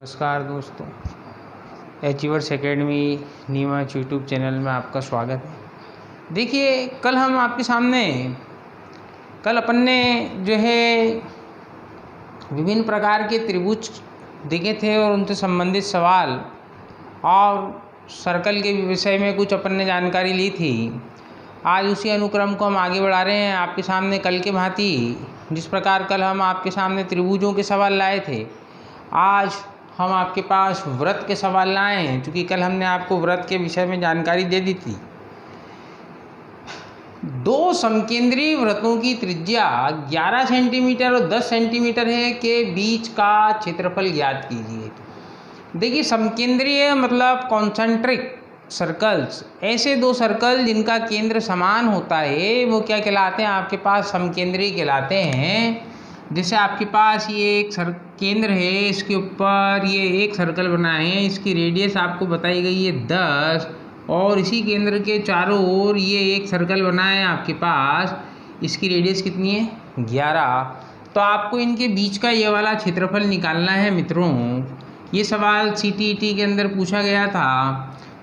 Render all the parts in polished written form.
नमस्कार दोस्तों, achievers academy Neemuch YouTube channel में आपका स्वागत है। देखिए, कल अपन ने जो है विभिन्न प्रकार के त्रिभुज देखे थे और उनसे संबंधित सवाल और सर्कल के विषय में कुछ अपन ने जानकारी ली थी। आज उसी अनुक्रम को हम आगे बढ़ा रहे हैं आपके सामने कल के भांति। जिस प्रकार कल हम आपके सामने त्रिभुजों के सवाल लाए थे, आज हम आपके पास व्रत के सवाल लाए हैं। क्योंकि कल हमने आपको व्रत के विषय में जानकारी दे दी थी। दो समकेंद्रीय व्रतों की त्रिज्या 11 सेंटीमीटर और 10 सेंटीमीटर है के बीच का क्षेत्रफल ज्ञात कीजिए। देखिए, समकेंद्रीय मतलब कॉन्सेंट्रिक सर्कल्स, ऐसे दो सर्कल जिनका केंद्र समान होता है वो क्या कहलाते हैं? आपके पास समकेंद्रीय कहलाते हैं। जैसे आपके पास ये एक केंद्र है, इसके ऊपर ये एक सर्कल बना है, इसकी रेडियस आपको बताई गई है 10 और इसी केंद्र के चारों ओर ये एक सर्कल बना है आपके पास, इसकी रेडियस कितनी है? 11। तो आपको इनके बीच का ये वाला क्षेत्रफल निकालना है मित्रों। ये सवाल CTET के अंदर पूछा गया था,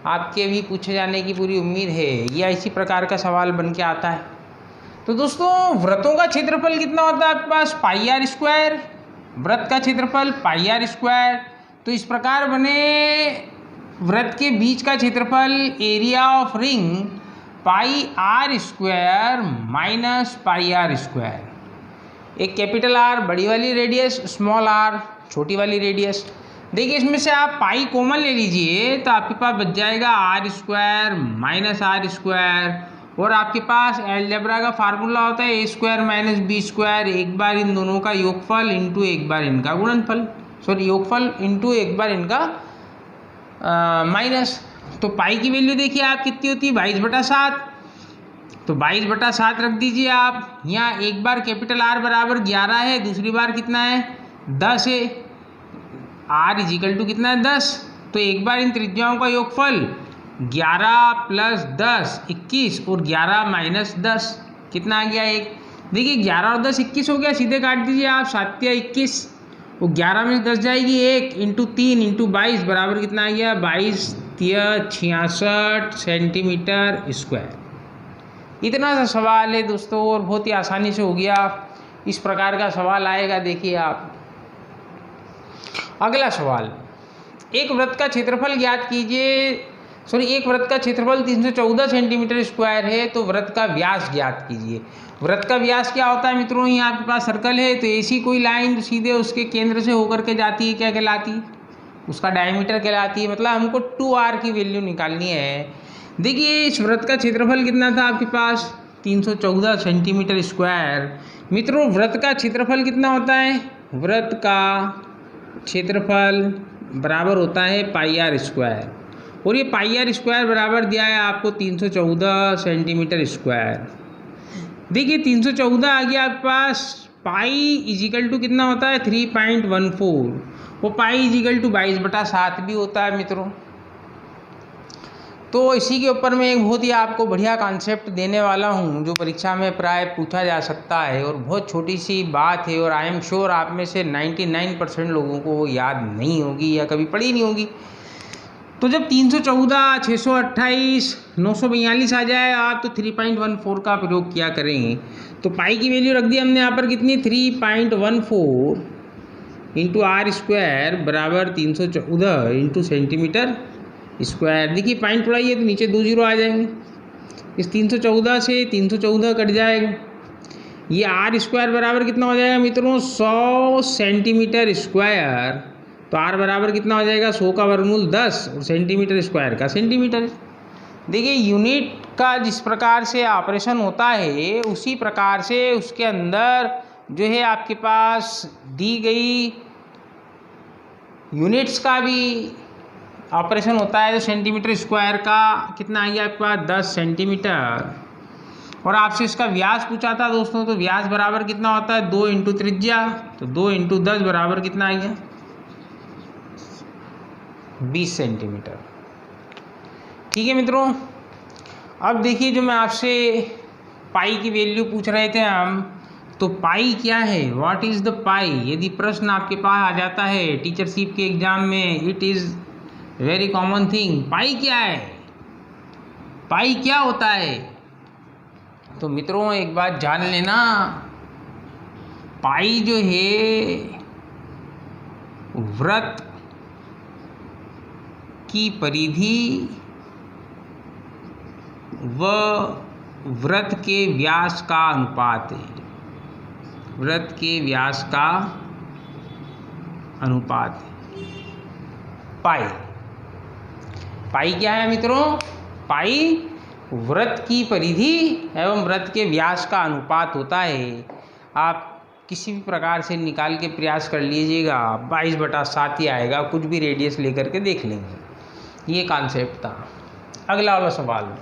आपके भी पूछे जाने की पूरी उम्मीद है। यह इसी प्रकार का सवाल बन के आता है। तो दोस्तों, व्रतों का क्षेत्रफल कितना होता है आपके पास? पाई आर स्क्वायर। व्रत का क्षेत्रफल पाई आर स्क्वायर। तो इस प्रकार बने व्रत के बीच का क्षेत्रफल area of ring pi r square minus pi r square. एक कैपिटल आर बड़ी वाली रेडियस, स्मॉल आर छोटी वाली रेडियस। देखिए, इसमें से आप पाई कॉमन ले लीजिए तो आपके पास बच जाएगा r square minus r square. और आपके पास अलजेब्रा का फार्मूला होता है a square minus b square. एक बार इन दोनों का योगफल इंटू एक बार इनका गुणनफल, योगफल इंटू एक बार इनका माइनस। तो पाई की वैल्यू देखिए आप कितनी होती है? 22/7। तो 22/7 रख दीजिए आप। यहाँ एक बार कैपिटल आर बराबर 11 है, दूसरी बार कितना है? 10 है। आर इजिकल टू कितना है? 10। तो एक बार इन त्रिज्याओं का योगफल 11 प्लस 10 21 और 11 माइनस 10 कितना आ गया? 1। देखिए, 11 और 10 21 हो गया। सीधे काट दीजिए आप, 7 या 21 और 11 में 10 जाएगी 1 इंटू 3 इंटू 22 बराबर कितना आ गया? 22 या 66 सेंटीमीटर स्क्वायर। इतना सा सवाल है दोस्तों और बहुत ही आसानी से हो गया। इस प्रकार का सवाल आएगा। देखिए आप, अगला सवाल, एक व्रत का क्षेत्रफल ज्ञात कीजिए। एक व्रत का क्षेत्रफल 314 सेंटीमीटर स्क्वायर है, तो व्रत का व्यास ज्ञात कीजिए। व्रत का व्यास क्या होता है मित्रों? यहाँ आपके पास सर्कल है तो ऐसी कोई लाइन सीधे उसके केंद्र से होकर के जाती है, क्या कहलाती है? उसका डायमीटर कहलाती है। मतलब हमको 2r की वैल्यू निकालनी है। देखिए, इस व्रत का क्षेत्रफल कितना था आपके पास? 314 सेंटीमीटर स्क्वायर। मित्रों, व्रत का क्षेत्रफल कितना होता है? व्रत का क्षेत्रफल बराबर होता है पाई आर स्क्वायर। और ये पाई आर स्क्वायर बराबर दिया है आपको 314 सेंटीमीटर स्क्वायर। देखिए, 314 आ गया आपके पास। पाई इजिकल टू कितना होता है? 3.14। वो पाई इजिकल टू 22/7 भी होता है मित्रों। तो इसी के ऊपर मैं एक बहुत ही आपको बढ़िया कॉन्सेप्ट देने वाला हूँ जो परीक्षा में प्राय पूछा जा सकता है और बहुत छोटी सी बात है और आई एम श्योर आप में से 99% लोगों को वो याद नहीं होगी या कभी पढ़ी नहीं होगी। तो जब 314, 628, 942 आ जाए आप तो 3.14 का प्रयोग किया करेंगे। तो पाई की वैल्यू रख दी हमने यहाँ पर कितनी? 3.14 इंटू आर स्क्वायर बराबर 314 इंटू सेंटीमीटर स्क्वायर। देखिए, पॉइंट उड़ाइए तो नीचे 2 जीरो आ जाएंगे। इस 314 से 314 कट जाएगा। ये आर स्क्वायर बराबर कितना हो जाएगा मित्रों? 100 सेंटीमीटर स्क्वायर। तो आर बराबर कितना हो जाएगा? 100 का वर्गमूल 10 और सेंटीमीटर स्क्वायर का सेंटीमीटर। देखिए, यूनिट का जिस प्रकार से ऑपरेशन होता है उसी प्रकार से उसके अंदर जो है आपके पास दी गई यूनिट्स का भी ऑपरेशन होता है। तो सेंटीमीटर स्क्वायर का कितना आ गया आपके पास? 10 सेंटीमीटर। और आपसे इसका व्यास पूछा था दोस्तों, तो व्यास बराबर कितना होता है? 2 इंटू त्रिज्या। तो 2 इंटू 10 बराबर कितना आ गया? 20 सेंटीमीटर। ठीक है मित्रों, अब देखिए जो मैं आपसे पाई की वैल्यू पूछ रहे थे हम, तो पाई क्या है, व्हाट इज द पाई, यदि प्रश्न आपके पास आ जाता है टीचरशिप के एग्जाम में, it is very common thing, pi क्या है, पाई क्या होता है। तो मित्रों एक बात जान लेना, पाई जो है वृत्त की परिधि व वृत्त के व्यास का अनुपात है, वृत्त के व्यास का अनुपात है पाई। पाई क्या है मित्रों, पाई वृत्त की परिधि एवं वृत्त के व्यास का अनुपात होता है। आप किसी भी प्रकार से निकाल के प्रयास कर लीजिएगा, 22/7 ही आएगा, कुछ भी रेडियस लेकर के देख लेंगे। ये कॉन्सेप्ट था। अगला वाला सवाल,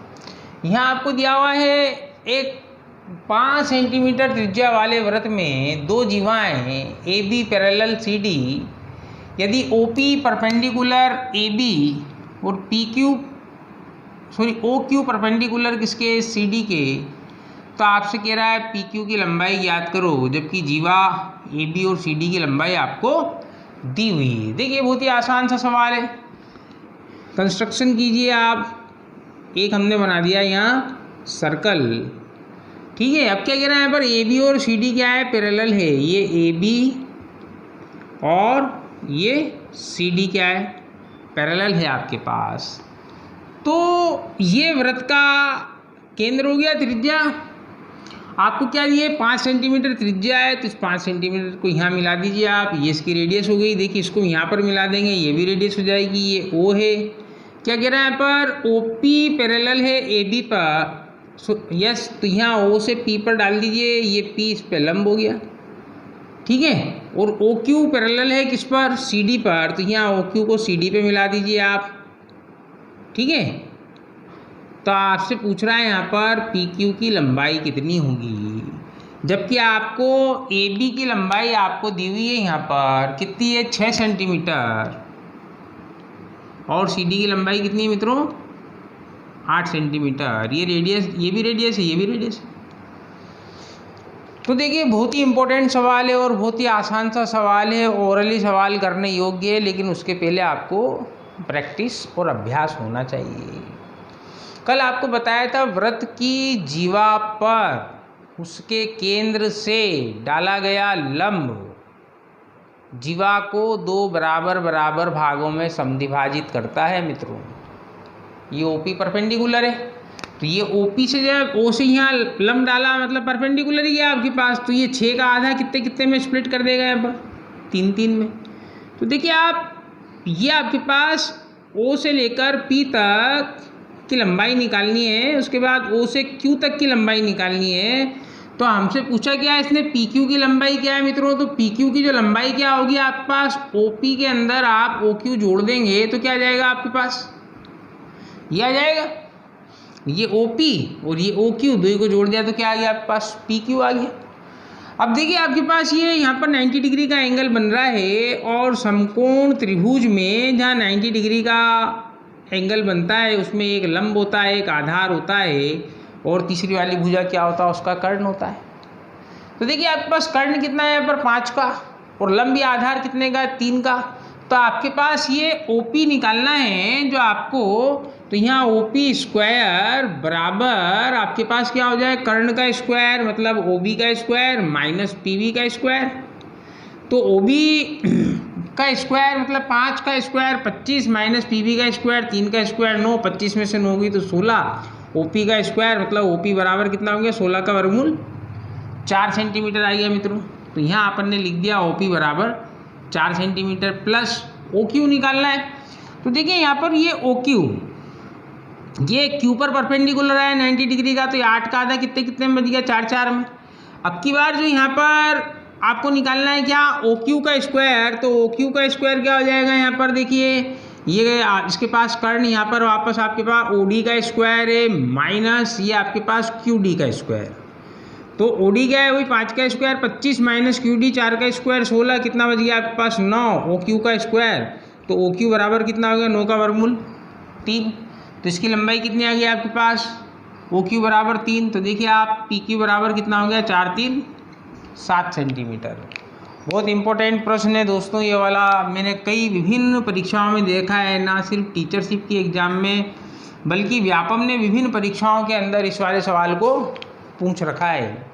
यहाँ आपको दिया हुआ है एक 5 सेंटीमीटर त्रिज्या वाले वृत्त में दो जीवाएँ A B parallel C D, यदि O P perpendicular A B और P Q O Q perpendicular किसके सी डी के, तो आपसे कह रहा है पी क्यू की लंबाई ज्ञात करो, जबकि जीवा ए बी और सी डी की लंबाई आपको दी हुई है। देखिए बहुत ही आसान सा सवाल है, कंस्ट्रक्शन कीजिए आप। एक हमने बना दिया यहाँ सर्कल, ठीक है। अब क्या कह रहा है यहाँ पर, ए बी और सी डी क्या है, पैरेलल है, ये ए बी और ये सी डी क्या है, पैरेलल है आपके पास। तो ये वृत्त का केंद्र हो गया त्रिज्या, आपको क्या दिए 5 सेंटीमीटर त्रिज्या है, तो इस 5 सेंटीमीटर को यहाँ मिला दीजिए आप, ये इसकी रेडियस हो गई। देखिए इसको यहाँ पर मिला देंगे, ये भी रेडियस हो जाएगी, ये ओ है। क्या कह रहा है यहाँ पर, ओ पी पैरेलल है ए बी पर, यस, तो यहाँ ओ से पी पर डाल दीजिए, ये पी इस पर लंब हो गया, ठीक है। और ओ क्यू पैरेलल है किस पर, सी डी पर, तो यहाँ ओ क्यू को सी डी पे मिला दीजिए आप, ठीक है। तो आपसे पूछ रहा है यहाँ पर पी क्यू की लंबाई कितनी होगी, जबकि आपको ए बी की लंबाई आपको दी हुई है यहाँ पर कितनी है, 6 सेंटीमीटर, और सी डी की लंबाई कितनी है मित्रों, 8 सेंटीमीटर। ये रेडियस, ये भी रेडियस है, ये भी रेडियस है। तो देखिए बहुत ही इम्पोर्टेंट सवाल है और बहुत ही आसान सा सवाल है, ओरली सवाल करने योग्य है, लेकिन उसके पहले आपको प्रैक्टिस और अभ्यास होना चाहिए। कल आपको बताया था वृत्त की जीवा पर उसके केंद्र से डाला गया लंब जीवा को 2 बराबर बराबर भागों में समद्विभाजित करता है मित्रों। ये ओपी परपेंडिकुलर है, तो ये ओपी से जब ओ से यहाँ लंब डाला मतलब परपेंडिकुलर ही है आपके पास, तो ये 6 का आधा कितने कितने में स्प्लिट कर देगा यहाँ पर, 3 में। तो देखिए आप, ये आपके पास ओ से लेकर पी तक की लंबाई निकालनी है, उसके बाद ओ से क्यू तक की लंबाई निकालनी है। तो हमसे पूछा क्या है इसने, पी क्यू की लंबाई क्या है मित्रों, तो पी क्यू की जो लंबाई क्या होगी आपके पास, ओ पी के अंदर आप ओ क्यू जोड़ देंगे तो क्या आ जाएगा आपके पास, ये आ जाएगा, ये ओ पी और ये ओ क्यू, दो को जोड़ दिया तो क्या आ गया आपके पास, पी क्यू आ गया। अब देखिए आपके पास ये यहाँ पर 90 डिग्री का एंगल बन रहा है, और समकोण त्रिभुज में जहाँ 90 डिग्री का एंगल बनता है उसमें एक लंब होता है, एक आधार होता है, और तीसरी वाली भुजा क्या होता है, उसका कर्ण होता है। तो देखिए आपके पास कर्ण कितना है यहाँ पर, 5 का, और लंब या आधार कितने का, 3 का। तो आपके पास ये OP निकालना है जो आपको, तो यहाँ OP स्क्वायर बराबर आपके पास क्या हो जाए, कर्ण का स्क्वायर मतलब OB का स्क्वायर माइनस PB का स्क्वायर। तो OB का स्क्वायर मतलब 5 का स्क्वायर 25 माइनस PB का स्क्वायर 3 का स्क्वायर 9, 25 में से 9 गई तो 16। OP का स्क्वायर मतलब OP बराबर कितना हो गया, 16 का वर्गमूल 4 सेंटीमीटर आ गया मित्रों। तो यहाँ अपन ने लिख दिया OP बराबर 4 सेंटीमीटर प्लस OQ निकालना है। तो देखिए यहाँ पर ये OQ ये Q पर परपेंडिकुलर है 90 डिग्री का, तो ये 8 का आधा कितने कितने में बच गया, 4 4 में। अब की बार जो यहाँ पर आपको निकालना है क्या, OQ का स्क्वायर, तो OQ का स्क्वायर क्या हो जाएगा यहाँ पर, देखिए ये इसके पास कर्ण यहाँ पर वापस आपके पास OD का स्क्वायर है माइनस ये आपके पास QD का स्क्वायर। तो OD क्या है, वही 5 का स्क्वायर 25 माइनस QD 4 का स्क्वायर 16, कितना बच गया आपके पास 9। OQ का स्क्वायर तो OQ बराबर कितना हो गया, 9 का वर्गमूल 3। तो इसकी लंबाई कितनी आ गई आपके पास, OQ बराबर 3। तो देखिए आप PQ बराबर कितना हो गया, 4 3 7 सेंटीमीटर। बहुत इम्पोर्टेंट प्रश्न है दोस्तों ये वाला, मैंने कई विभिन्न परीक्षाओं में देखा है, ना सिर्फ टीचरशिप की एग्ज़ाम में बल्कि व्यापम ने विभिन्न परीक्षाओं के अंदर इस वाले सवाल को पूछ रखा है।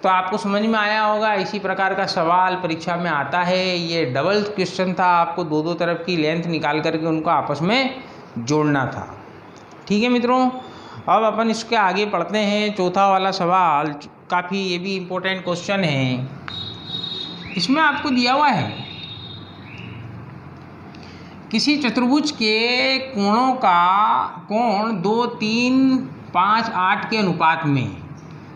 तो आपको समझ में आया होगा, इसी प्रकार का सवाल परीक्षा में आता है। ये डबल क्वेश्चन था, आपको दो तरफ की लेंथ निकाल करके उनको आपस में जोड़ना था। ठीक है मित्रों, अब अपन इसके आगे पढ़ते हैं। चौथा वाला सवाल काफ़ी ये भी इम्पोर्टेंट क्वेश्चन है। इसमें आपको दिया हुआ है किसी चतुर्भुज के कोणों का कोण 2, 3, 5, 8 के अनुपात में।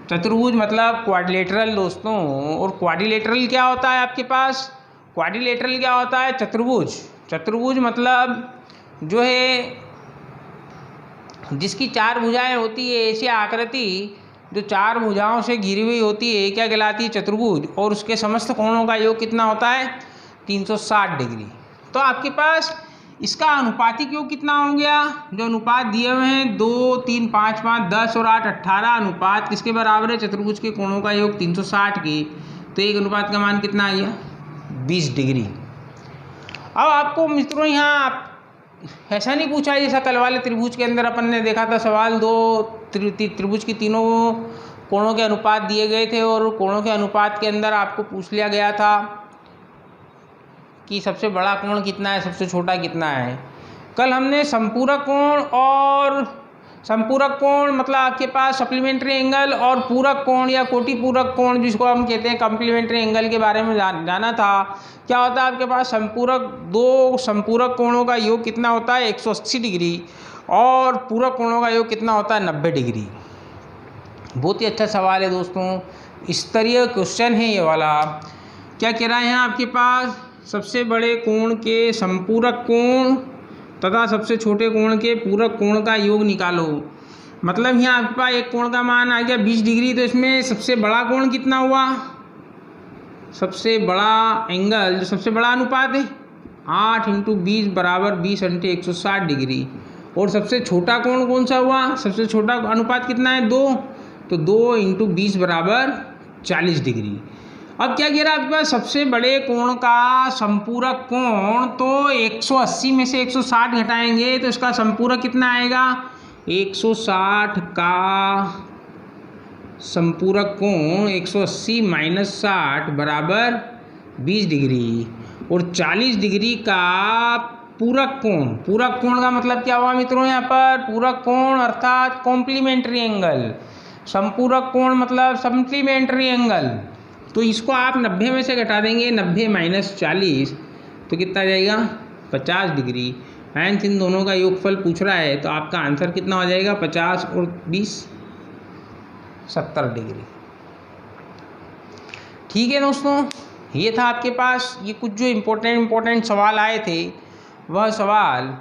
चतुर्भुज मतलब क्वाड्रिलेटरल दोस्तों, और क्वाड्रिलेटरल क्या होता है आपके पास? क्वाड्रिलेटरल क्या होता है? चतुर्भुज। चतुर्भुज मतलब जो है जिसकी 4 भुजाएं होती है, ऐसी आकृति जो 4 भुजाओं से घिरी हुई होती है, क्या कहलाती है? चतुर्भुज। और उसके समस्त कोणों का योग कितना होता है? 360 डिग्री। तो आपके पास इसका अनुपातिक योग कितना हो गया? जो अनुपात दिए हुए हैं 2, 3, 5, 5, 10 और 8, 18 अनुपात किसके बराबर है? चतुर्भुज के कोणों का योग 360 की। तो एक अनुपात का मान कितना आ गया? 20 डिग्री। अब आपको मित्रों यहाँ ऐसा नहीं पूछा जैसा कल वाले त्रिभुज के अंदर अपन ने देखा था सवाल, त्रिभुज की तीनों कोणों के अनुपात दिए गए थे और कोणों के अनुपात के अंदर आपको पूछ लिया गया था कि सबसे बड़ा कोण कितना है, सबसे छोटा कितना है। कल हमने संपूरक कोण और संपूरक कोण मतलब आपके पास सप्लीमेंट्री एंगल और पूरक कोण या कोटि पूरक कोण जिसको हम कहते हैं कम्प्लीमेंट्री एंगल के बारे में जाना था। क्या होता है आपके पास? दो संपूरक कोणों का योग कितना होता है? 180 डिग्री। और पूरक कोणों का योग कितना होता है? 90 डिग्री। बहुत ही अच्छा सवाल है दोस्तों, स्तरीय क्वेश्चन है ये वाला। क्या कह रहा है आपके पास? सबसे बड़े कोण के संपूरक कोण तथा सबसे छोटे कोण के पूरक कोण का योग निकालो। मतलब यहाँ आपके पास एक कोण का मान आ गया 20 डिग्री, तो इसमें सबसे बड़ा कोण कितना हुआ? सबसे बड़ा एंगल जो सबसे बड़ा अनुपात है 8 × 20 बराबर 20 × 160 डिग्री। और सबसे छोटा कोण कौन सा हुआ? सबसे छोटा अनुपात कितना है? 2। तो 2 × 20 बराबर 40 डिग्री। अब क्या कह रहा है आपके पास? सबसे बड़े कोण का संपूरक कोण, तो 180 में से 160 घटाएंगे तो इसका संपूरक कितना आएगा? 160 का संपूरक कोण 180 - 60 बराबर 20 डिग्री। और 40 डिग्री का पूरक कोण। पूरक कोण का मतलब क्या हुआ मित्रों? यहाँ पर पूरक कोण अर्थात कॉम्प्लीमेंट्री एंगल। संपूरक कोण मतलब सप्लीमेंट्री एंगल। तो इसको आप 90 में से घटा देंगे, 90 - 40 तो कितना जाएगा? 50 डिग्री। एंड इन दोनों का योगफल पूछ रहा है, तो आपका आंसर कितना हो जाएगा? 50 और 20 70 डिग्री। ठीक है दोस्तों, ये था आपके पास ये कुछ जो इम्पोर्टेंट सवाल आए थे वह सवाल।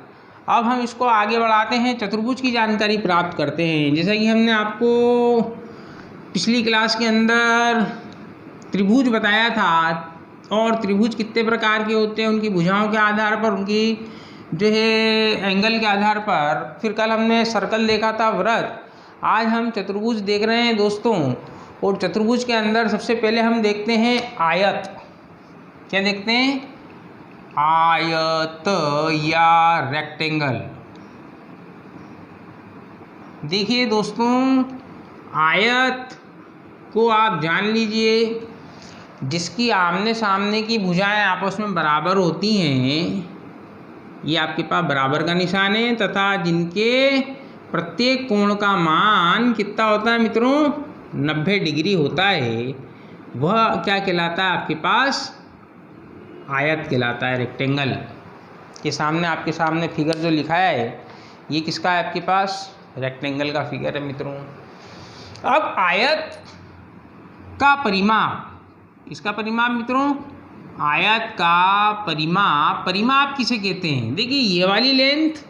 अब हम इसको आगे बढ़ाते हैं, चतुर्भुज की जानकारी प्राप्त करते हैं। जैसा कि हमने आपको पिछली क्लास के अंदर त्रिभुज बताया था, और त्रिभुज कितने प्रकार के होते हैं उनकी भुजाओं के आधार पर, उनकी जो है एंगल के आधार पर। फिर कल हमने सर्कल देखा था, वृत्त। आज हम चतुर्भुज देख रहे हैं दोस्तों। और चतुर्भुज के अंदर सबसे पहले हम देखते हैं आयत। क्या देखते हैं? आयत या रेक्टेंगल। देखिए दोस्तों, आयत को आप जान लीजिए, जिसकी आमने सामने की भुजाएं आपस में बराबर होती हैं, ये आपके पास बराबर का निशान है, तथा जिनके प्रत्येक कोण का मान कितना होता है मित्रों? 90 डिग्री होता है, वह क्या कहलाता है आपके पास? आयत कहलाता है, रेक्टेंगल। के सामने आपके सामने फिगर जो लिखा है ये किसका है आपके पास? रेक्टेंगल का फिगर है मित्रों। अब आयत का परिमाप, इसका परिमाप मित्रों, आयत का परिमाप किसे कहते हैं? देखिए ये वाली लेंथ,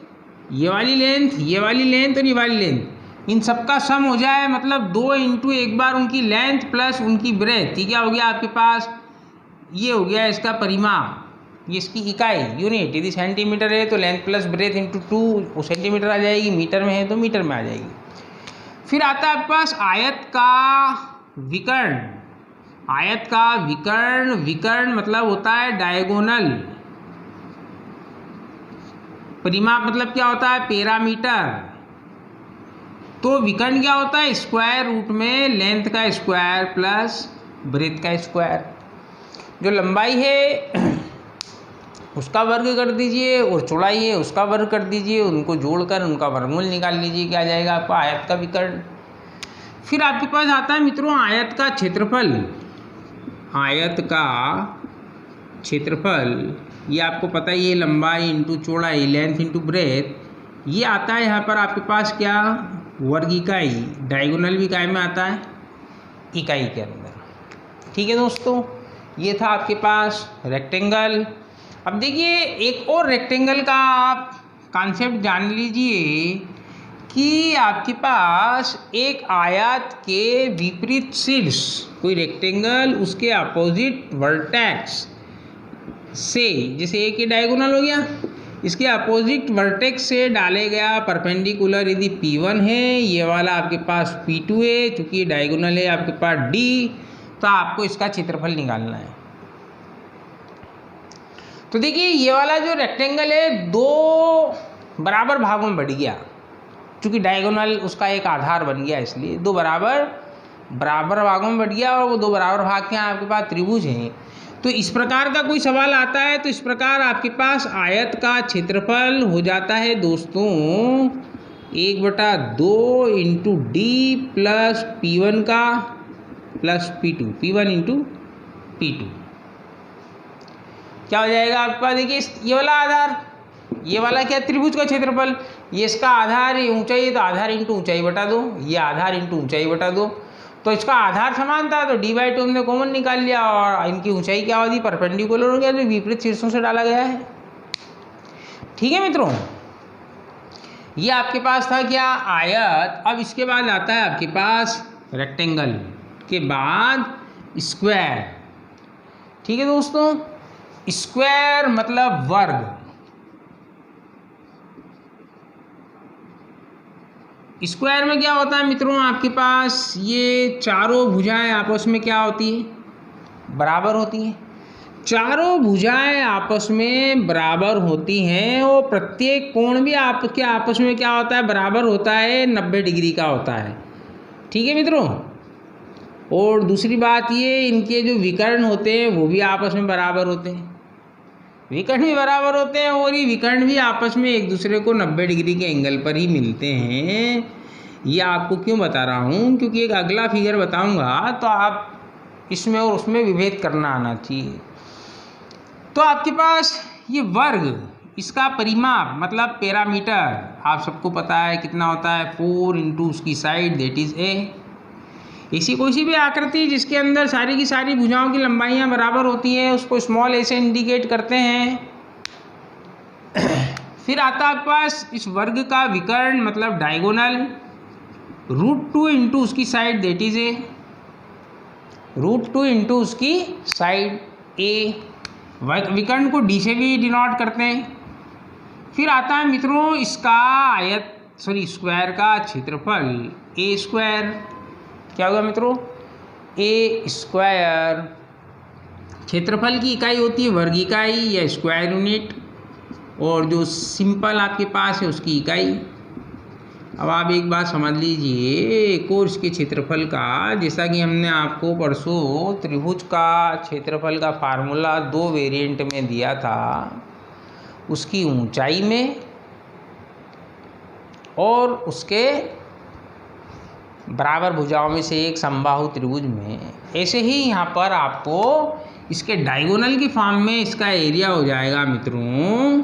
ये वाली लेंथ, ये वाली लेंथ और ये वाली लेंथ, इन सबका सम हो जाए, मतलब 2 × एक बार उनकी लेंथ प्लस उनकी ब्रेथ, ठीक क्या हो गया आपके पास? ये हो गया इसका परिमाप, ये इसकी इकाई यूनिट। यदि सेंटीमीटर है तो लेंथ प्लस ब्रेथ × 2 वो सेंटीमीटर आ जाएगी, मीटर में है तो मीटर में आ जाएगी। फिर आता है आपके पास आयत का विकर्ण। आयत का विकर्ण, विकर्ण मतलब होता है डायगोनल, परिमाप मतलब क्या होता है पैरामीटर, तो विकर्ण क्या होता है स्क्वायर रूट में लेंथ का स्क्वायर प्लस ब्रेथ का स्क्वायर। जो लंबाई है उसका वर्ग कर दीजिए और चौड़ाई है उसका वर्ग कर दीजिए, उनको जोड़कर उनका वर्गमूल निकाल लीजिए, क्या आ जाएगा आपका आयत का विकर्ण। फिर आपके पास आता है मित्रों आयत का क्षेत्रफल। आयत का क्षेत्रफल ये आपको पता ही है, लंबाई इंटू चौड़ाई, लेंथ इंटू ब्रेथ, ये आता है यहाँ पर आपके पास क्या वर्ग इकाई, डायगोनल भी इकाई में आता है इकाई के अंदर। ठीक है दोस्तों, ये था आपके पास रेक्टेंगल। अब देखिए एक और रेक्टेंगल का आप कॉन्सेप्ट जान लीजिए कि आपके पास एक आयत के विपरीत शीर्ष कोई रेक्टेंगल उसके अपोजिट वर्टेक्स से, जैसे एक ही डायगोनल हो गया, इसके अपोजिट वर्टेक्स से डाले गया परपेंडिकुलर यदि P1 है, ये वाला आपके पास P2 है, चूँकि डायगोनल है आपके पास D, तो आपको इसका क्षेत्रफल निकालना है। तो देखिए ये वाला जो रेक्टेंगल है दो बराबर भागों में बढ़ गया, चूँकि डायगोनल उसका एक आधार बन गया, इसलिए दो बराबर भागों में बढ़ गया, और वो दो बराबर भाग के यहाँ आपके पास त्रिभुज हैं। तो इस प्रकार का कोई सवाल आता है तो इस प्रकार आपके पास आयत का क्षेत्रफल हो जाता है दोस्तों 1/2 इंटू डी प्लस P1 का plus P2, P1 into P2 क्या हो जाएगा आपके पास। देखिए ये वाला आधार, ये वाला क्या त्रिभुज का क्षेत्रफल, ये इसका आधार, ये ऊंचाई है तो आधार इंटू ऊंचाई बटा दो, ये आधार इंटू ऊंचाई बटा दो, तो इसका आधार समान था तो d/2 हमने कॉमन निकाल लिया, और इनकी ऊंचाई क्या होगी परपेंडिकुलर हो गया, जो विपरीत शीर्षों से डाला गया है। ठीक है मित्रों, ये आपके पास था क्या आयत। अब इसके बाद आता है आपके पास रेक्टेंगल के बाद स्क्वायर। ठीक है दोस्तों, स्क्वायर मतलब वर्ग। स्क्वायर में क्या होता है मित्रों, आपके पास ये चारों भुजाएं आपस में क्या होती है बराबर होती हैं। चारों भुजाएं आपस में बराबर होती हैं और प्रत्येक कोण भी आपके आपस में क्या होता है बराबर होता है, 90 डिग्री का होता है। ठीक है मित्रों, और दूसरी बात ये इनके जो विकर्ण होते हैं वो भी आपस में बराबर होते हैं, विकर्ण भी बराबर होते हैं, और ये विकर्ण भी आपस में एक दूसरे को 90 डिग्री के एंगल पर ही मिलते हैं। ये आपको क्यों बता रहा हूँ, क्योंकि एक अगला फिगर बताऊँगा तो आप इसमें और उसमें विभेद करना आना चाहिए। तो आपके पास ये वर्ग, इसका परिमाप मतलब पैरामीटर आप सबको पता है कितना होता है, 4 इंटू उसकी साइड दैट इज ए। ऐसी कोई सी भी आकृति जिसके अंदर सारी की सारी भुजाओं की लंबाइयाँ बराबर होती हैं उसको स्मॉल ए से इंडिकेट करते हैं। फिर आता है आपके पास इस वर्ग का विकर्ण मतलब डायगोनल, √2 इंटू उसकी side that is a, √2 into उसकी साइड ए। विकर्ण को डी से भी डिनोट करते हैं। फिर आता है मित्रों इसका स्क्वायर का क्षेत्रफल ए स्क्वायर। क्या होगा मित्रों, ए स्क्वायर क्षेत्रफल की इकाई होती है वर्ग इकाई या स्क्वायर यूनिट, और जो सिंपल आपके पास है उसकी इकाई। अब आप एक बात समझ लीजिए कोर्स के क्षेत्रफल का, जैसा कि हमने आपको परसों त्रिभुज का क्षेत्रफल का फार्मूला 2 वेरिएंट में दिया था, उसकी ऊंचाई में और उसके बराबर भुजाओं में से एक समबाहु त्रिभुज में, ऐसे ही यहाँ पर आपको इसके डायगोनल की फॉर्म में इसका एरिया हो जाएगा मित्रों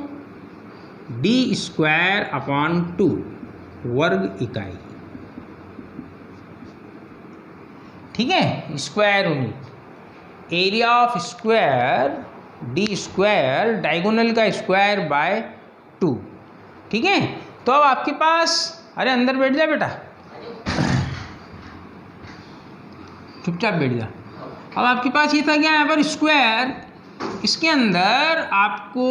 d²/2 वर्ग इकाई। ठीक है, square unit area of square d² diagonal का स्क्वायर बाय 2। ठीक है, तो अब आपके पास, अरे अंदर बैठ जा बेटा, चुपचाप बैठ जा। अब आपके पास ये था क्या यहाँ पर स्क्वायर, इसके अंदर आपको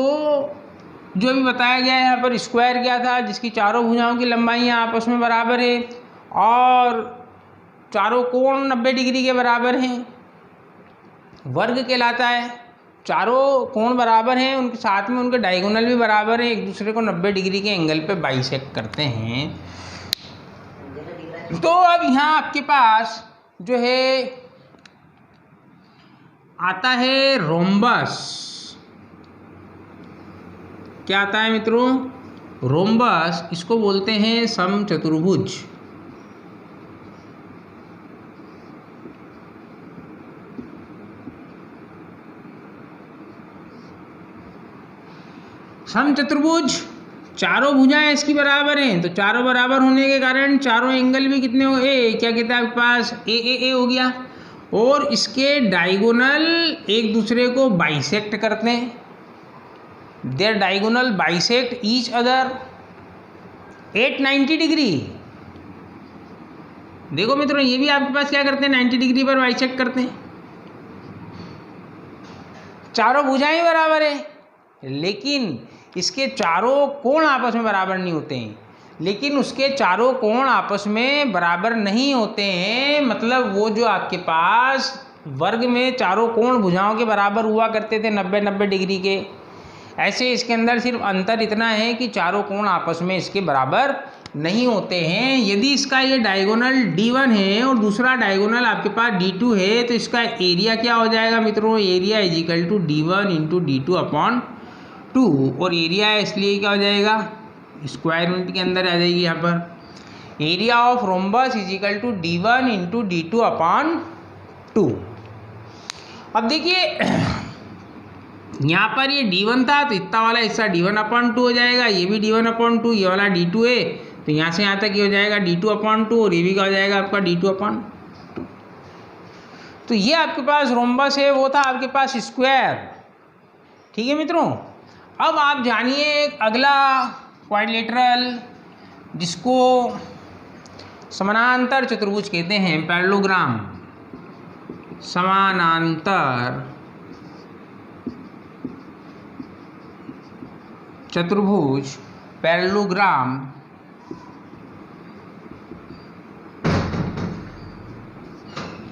जो भी बताया गया है यहाँ पर स्क्वायर क्या था, जिसकी चारों भुजाओं की लंबाइयाँ आपस में बराबर है और चारों कोण 90 डिग्री के बराबर हैं। वर्ग कहलाता है। चारों कोण बराबर हैं, उनके साथ में उनके डायगोनल भी बराबर हैं, एक दूसरे को 90 डिग्री के एंगल पे बाइसेक्ट करते हैं। तो अब यहाँ आपके पास जो है आता है रोम्बस। क्या आता है मित्रों? रोम्बस। इसको बोलते हैं समचतुर्भुज। समचतुर्भुज, चारों भुजाएं इसकी बराबर हैं, तो चारों बराबर होने के कारण चारों एंगल भी कितने हो, क्या कहते हैं आपके पास, ए हो गया। और इसके डायगोनल एक दूसरे को बाइसेक्ट करते हैं। Their diagonal bisect each other at 90 degree. देखो मित्रों, ये भी आपके पास क्या करते हैं, 90 डिग्री पर बाइसेक्ट करते हैं। चारों भुजाएं बराबर है, लेकिन इसके चारों कोण आपस में बराबर नहीं होते हैं। लेकिन उसके चारों कोण आपस में बराबर नहीं होते हैं, मतलब वो जो आपके पास वर्ग में चारों कोण भुजाओं के बराबर हुआ करते थे 90-90 डिग्री के, ऐसे इसके अंदर सिर्फ अंतर इतना है कि चारों कोण आपस में इसके बराबर नहीं होते हैं। यदि इसका ये डायगोनल D1 है और दूसरा डायगोनल आपके पास D2 है, तो इसका एरिया क्या हो जाएगा मित्रों, area is equal to D1 into D2/2। और एरिया इसलिए क्या हो जाएगा, स्क्वायर यूनिट के अंदर आ जाएगी। यहाँ पर area of rhombus is equal to D1 into D2/2। अब देखिए यहाँ पर ये D1 था, तो इतना वाला हिस्सा D1/2 हो जाएगा, ये भी D1/2, ये वाला D2 है, तो यहाँ से यहाँ तक ये हो जाएगा D2/2, और ये भी क्या हो जाएगा आपका D2/2। तो ये आपके पास रोम्बस है, वो था आपके पास स्क्वायर। ठीक है मित्रों, अब आप जानिए एक अगला क्वाड्रिलेटरल जिसको समानांतर चतुर्भुज कहते हैं, पैरेललोग्राम। समानांतर चतुर्भुज, पैरेललोग्राम।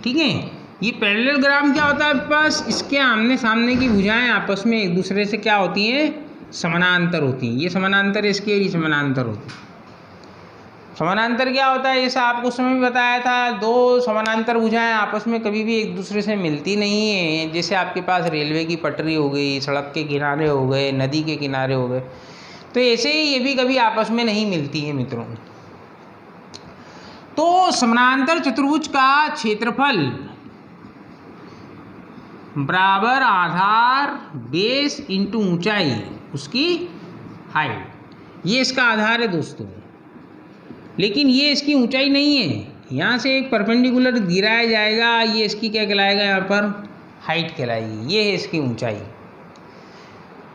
ठीक है, ये पैरेललोग्राम क्या होता है आपके पास, इसके आमने सामने की भुजाएं आपस में एक दूसरे से क्या होती हैं, समानांतर होती हैं। ये समानांतर इसके, ये समानांतर होती है। समानांतर क्या होता है, जैसे आपको उस समय भी बताया था, दो समानांतर भुजाएं आपस में कभी भी एक दूसरे से मिलती नहीं है। जैसे आपके पास रेलवे की पटरी हो गई, सड़क के किनारे हो गए, नदी के किनारे हो गए, तो ऐसे ही ये भी कभी आपस में नहीं मिलती है मित्रों। तो समानांतर चतुर्भुज का क्षेत्रफल बराबर आधार बेस इंटू ऊंचाई उसकी हाइट, ये इसका आधार है दोस्तों। लेकिन ये इसकी ऊंचाई नहीं है, यहाँ से एक परपेंडिकुलर गिराया जाएगा, ये इसकी क्या कहलाएगा, यहाँ पर हाइट कहलाएगी, ये है इसकी ऊंचाई।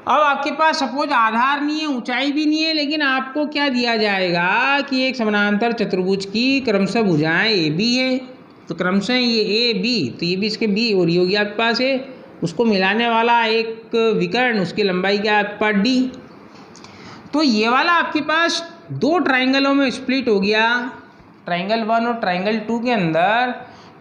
अब आपके पास सपोज आधार नहीं है, ऊंचाई भी नहीं है, लेकिन आपको क्या दिया जाएगा कि एक समानांतर चतुर्भुज की क्रमशः भुजाएं ए बी है, तो क्रमशः ये ए बी, तो ये भी इसके बी, और ये होगी आपके पास है उसको मिलाने वाला एक विकर्ण, उसकी लंबाई क्या है आपके पास डी। तो ये वाला आपके पास दो ट्राइंगलों में स्प्लिट हो गया, ट्राइंगल 1 और ट्राइंगल 2 के अंदर।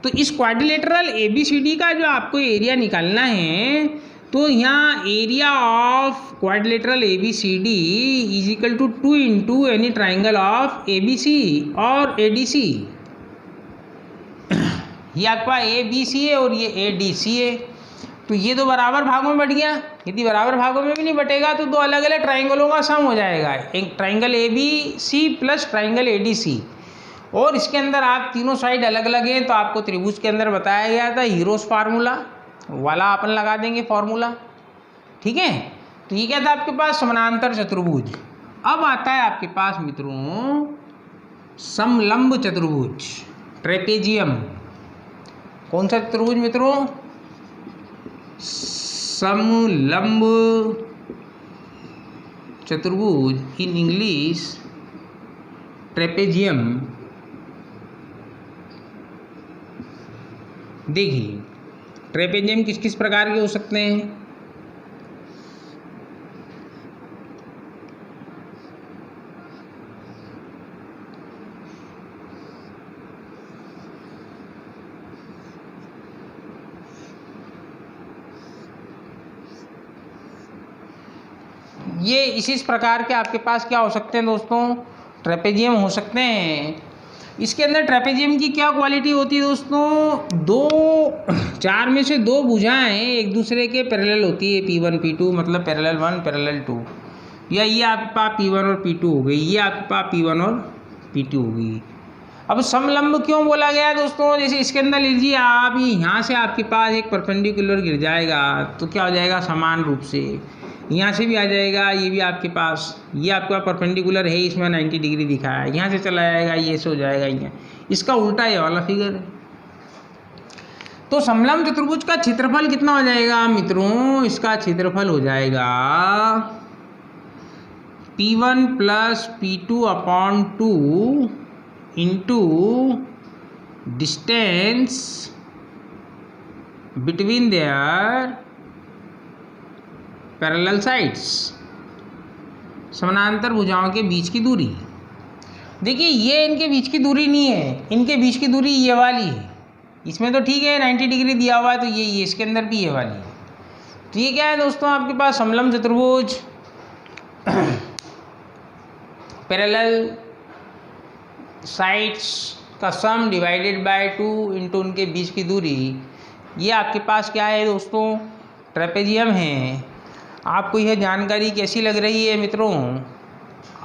तो इस क्वाड्रिलेटरल ABCD का जो आपको एरिया निकालना है, तो यहाँ area of quadrilateral ABCD is equal to 2 into any triangle of ABC और ADC। ये आपका ABC है और ये ADC है, तो ये दो बराबर भागों में बट गया। यदि बराबर भागों में भी नहीं बटेगा तो दो अलग अलग ट्राइंगलों का सम हो जाएगा, एक triangle ABC plus triangle ADC। और इसके अंदर आप तीनों साइड अलग अलग हैं, तो आपको त्रिभुज के अंदर बताया गया था हीरोस फार्मूला वाला अपन लगा देंगे फॉर्मूला। ठीक है, तो ये क्या था आपके पास, समानांतर चतुर्भुज। अब आता है आपके पास मित्रों समलंब चतुर्भुज, ट्रेपेजियम। कौन सा चतुर्भुज मित्रों, समलंब चतुर्भुज, इन इंग्लिश ट्रेपेजियम। देखिए ट्रेपेजियम किस किस प्रकार के हो सकते हैं। ये इसी प्रकार के आपके पास क्या हो सकते हैं दोस्तों, ट्रेपेजियम हो सकते हैं। इसके अंदर ट्रेपेजियम की क्या क्वालिटी होती है दोस्तों, चार में से दो भुजाएं एक दूसरे के पैरेलल होती है, P1 P2 मतलब पैरेलल 1 पैरेलल 2, या ये आपके पास P1 और P2 हो गई, ये आपके पास P1 और P2 हो गई। अब समलंब क्यों बोला गया है दोस्तों, जैसे इसके अंदर लीजिए आप, यहाँ से आपके पास एक परपेंडिकुलर गिर जाएगा तो क्या हो जाएगा, समान रूप से यहाँ से भी आ जाएगा, ये भी आपके पास, ये आपका परपेंडिकुलर है, इसमें 90 डिग्री दिखाया है, यहाँ से चला जाएगा, ये से हो जाएगा, यहाँ इसका उल्टा ये वाला फिगर है। तो समलंब चतुर्भुज का क्षेत्रफल कितना हो जाएगा मित्रों, इसका क्षेत्रफल हो जाएगा P1 plus P2 upon 2 into distance between their parallel sides, समानांतर भुजाओं के बीच की दूरी। देखिए ये इनके बीच की दूरी नहीं है, इनके बीच की दूरी ये वाली है, इसमें तो ठीक है 90 डिग्री दिया हुआ है, तो ये इसके अंदर भी ये वाली है। तो ये क्या है दोस्तों, आपके पास समलंब चतुर्भुज पैरेलल साइड्स का सम डिवाइडेड बाय 2 इंटू उनके बीच की दूरी, ये आपके पास क्या है दोस्तों, ट्रेपेजियम है। आपको यह जानकारी कैसी लग रही है मित्रों,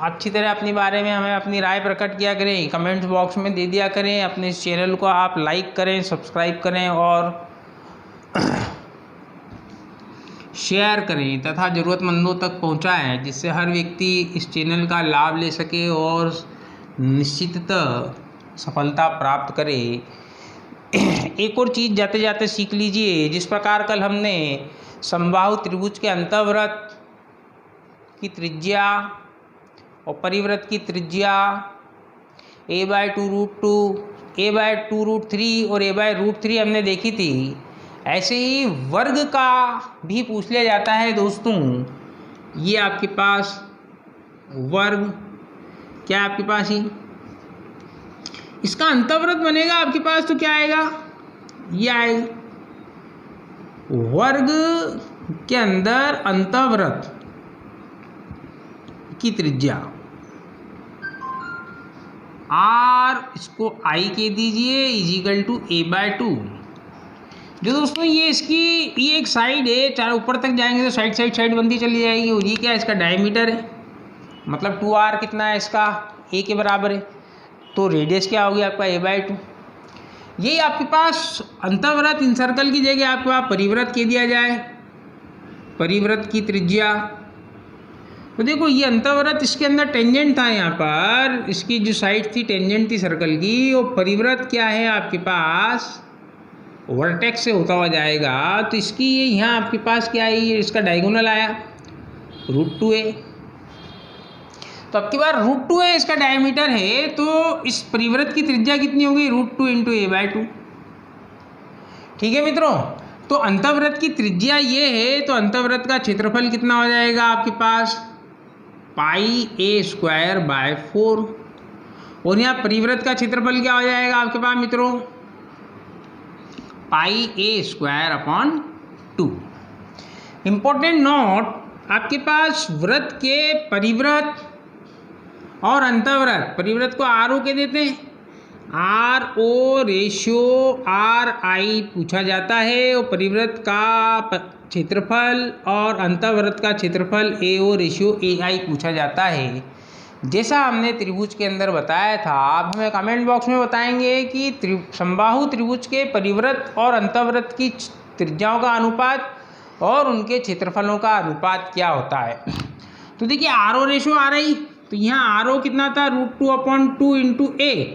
अच्छी तरह अपने बारे में हमें अपनी राय प्रकट किया करें, कमेंट्स बॉक्स में दे दिया करें। अपने इस चैनल को आप लाइक करें, सब्सक्राइब करें और शेयर करें तथा ज़रूरतमंदों तक पहुंचाएं, जिससे हर व्यक्ति इस चैनल का लाभ ले सके और निश्चिततः सफलता प्राप्त करे। एक और चीज़ जाते जाते सीख लीजिए, जिस प्रकार कल हमने समबाहु त्रिभुज के अंतःव्रत की त्रिज्या और परिव्रत की त्रिज्या a/2√2, a/2√3 और a/√3 हमने देखी थी, ऐसे ही वर्ग का भी पूछ लिया जाता है दोस्तों। ये आपके पास वर्ग क्या है, आपके पास ही इसका अंतःव्रत बनेगा आपके पास, तो क्या आएगा, ये आएगा वर्ग के अंदर अंतःव्रत की त्रिज्या r, इसको I कह दीजिए, इजिकल टू a/2। जो दोस्तों ये इसकी ये एक साइड है, चाहे ऊपर तक जाएंगे तो साइड बनती चली जाएगी, और ये क्या है, इसका डायमीटर है, मतलब 2r कितना है इसका, a के बराबर है, तो रेडियस क्या होगी आपका a/2। यही आपके पास अंतःव्रत इन सर्कल की जगह आपके पास परिव्रत कह दिया जाए, परिव्रत की त्रिज्या। तो देखो ये अंतःव्रत, इसके अंदर टेंजेंट था, यहाँ पर इसकी जो साइड थी टेंजेंट थी सर्कल की, और परिव्रत क्या है आपके पास वर्टेक्स से होता हुआ जाएगा, तो इसकी ये यहाँ आपके पास क्या है, ये इसका डायगोनल आया √2a। तो अब की बार √2a इसका डायमीटर है, तो इस परिव्रत की त्रिज्या कितनी होगी, √2 इंटू a/2। ठीक है मित्रों, तो अंतःव्रत की त्रिज्या ये है, तो अंतःव्रत का क्षेत्रफल कितना हो जाएगा आपके पास, πa²/4, और यहाँ परिव्रत का क्षेत्रफल क्या हो जाएगा आपके पास मित्रों, πa²/2। इंपॉर्टेंट नोट, आपके पास व्रत के परिव्रत और अंतःव्रत, परिव्रत को RO कह देते हैं, RO रेशियो RI पूछा जाता है, और परिव्रत का क्षेत्रफल और अंतःव्रत का क्षेत्रफल AO रेशियो AI पूछा जाता है। जैसा हमने त्रिभुज के अंदर बताया था, आप हमें कमेंट बॉक्स में बताएंगे कि समबाहु त्रिभुज के परिव्रत और अंतःव्रत की त्रिज्याओं का अनुपात और उनके क्षेत्रफलों का अनुपात क्या होता है। तो देखिए RO रेशियो RI, तो यहाँ RO कितना था, √2/2 इंटू a,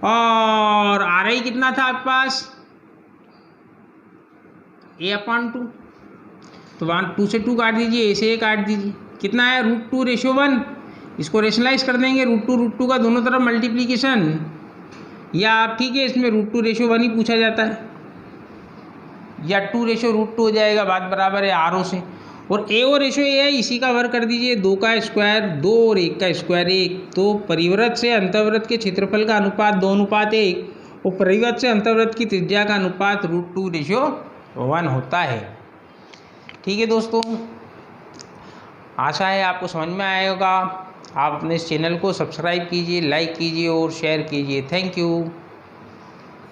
और RI कितना था आपके पास, a/2। तो 2 से 2 काट दीजिए, a से a काट दीजिए, कितना है, √2:1। इसको रेशनलाइज कर देंगे, √2 का दोनों तरफ मल्टीप्लीकेशन, या आप ठीक है इसमें √2:1 ही पूछा जाता है, या 2:√2 हो जाएगा, बात बराबर है RO से। और AO रेशियो ये है, इसी का वर्ग कर दीजिए, 2 का स्क्वायर 2 और 1 का स्क्वायर 1। तो परिव्रत से अंतःव्रत के क्षेत्रफल का अनुपात 2:1, और परिव्रत से अंतःव्रत की त्रिज्या का अनुपात √2:1 होता है। ठीक है दोस्तों, आशा है आपको समझ में आएगा। आप अपने इस चैनल को सब्सक्राइब कीजिए, लाइक कीजिए और शेयर कीजिए। Thank you.